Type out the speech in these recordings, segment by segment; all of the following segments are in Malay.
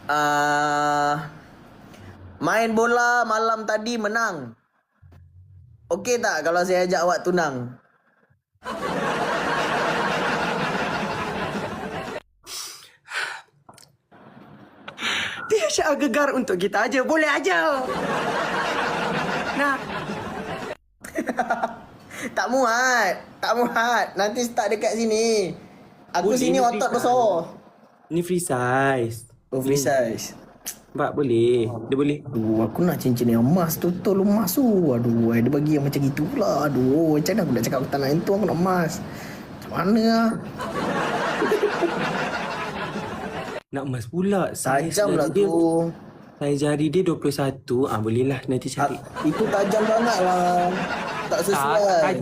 Ah, main bola malam tadi menang. Okey tak kalau saya ajak awak tunang? Dia syak gegar untuk kita aja. Boleh aja. Nah, Tak muat. Tak muat. Nanti start dekat sini. Aku boleh, sini ni otot free besar. size. Ni free size. Oh, free size. Nampak boleh. Dia boleh. Aduh, aku nak cincin yang emas tu, tol emas tu. Aduh, dia bagi yang macam gitu pula. Aduh, macam mana aku nak cakap aku tak nak itu, aku nak emas. Macam mana lah? Nak emas pula. Tajam lah tu. Saya jari dia 21. Boleh lah nanti cari. Itu tajam banget lah. Tak sesuai.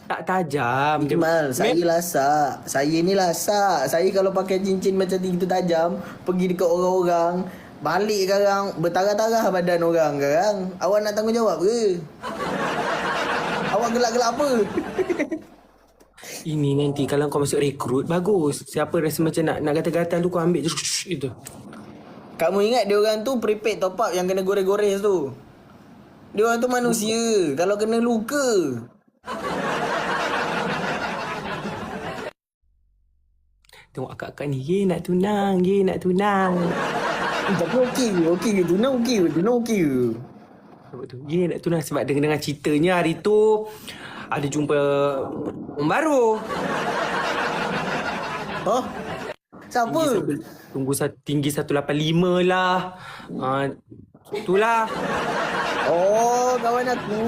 Tak tajam. Iqmal, saya lasak. Saya ni lasak. Saya kalau pakai cincin macam itu tajam, pergi dekat orang-orang, balik sekarang, bertarah-tarah badan orang sekarang. Awak nak tanggungjawab ke? Awak gelak-gelak apa? Ini nanti kalau kau masuk rekrut, bagus. Siapa rasa macam nak gatal-gatal tu, kau ambil je itu. Kamu ingat dia orang tu prepaid top up yang kena gores-gores tu? Dia orang tu manusia. Kalau kena luka. Tengok akak-akak ni, ye nak tunang, ye nak tunang. Tapi okey ke? Okey ke? Tunang okey ke? Tunang okey ke? Sebab tu, ye nak tunang sebab dengan ceritanya hari tu ada jumpa orang baru. Hah? Siapa? Tinggi 185 lah. Itulah. Oh, kawan aku.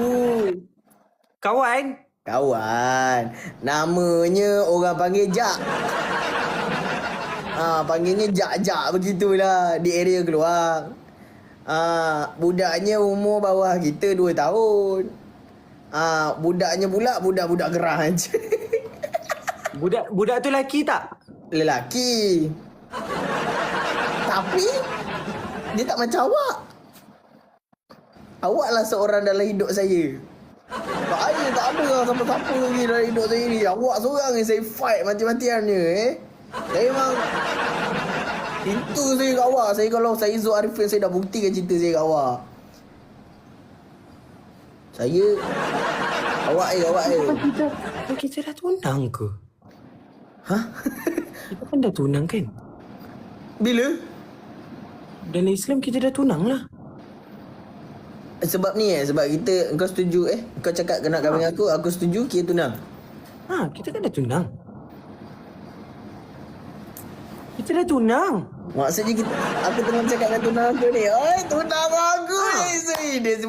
Kawan? Kawan. Namanya orang panggil Jak. Panggilnya Jak-Jak begitulah di area Keluang. Budaknya umur bawah kita 2 tahun. Budaknya pula budak-budak gerah je. Budak tu lelaki tak? Lelaki. Tapi dia tak macam awak. Awaklah seorang dalam hidup saya. Saya tak ada lah siapa-siapa lagi dalam hidup saya ni. Awak seorang yang saya fight mati-matiannya Saya memang itu saya kat awak. Saya kalau saya Zul Arifin, saya dah buktikan cinta saya kat awak. Saya awak Kita dah tunang ke? Hah? Kita kan dah tunang kan? Bila? Dalam Islam kita dah tunang lah. Sebab ni sebab kita, engkau setuju kau cakap kena kahwin dengan aku setuju, kita tunang. Kita kan dah tunang. Kita dah tunang. Maksudnya aku tengah cakap dengan tunang aku ni. Oi, tunang aku ni. Dia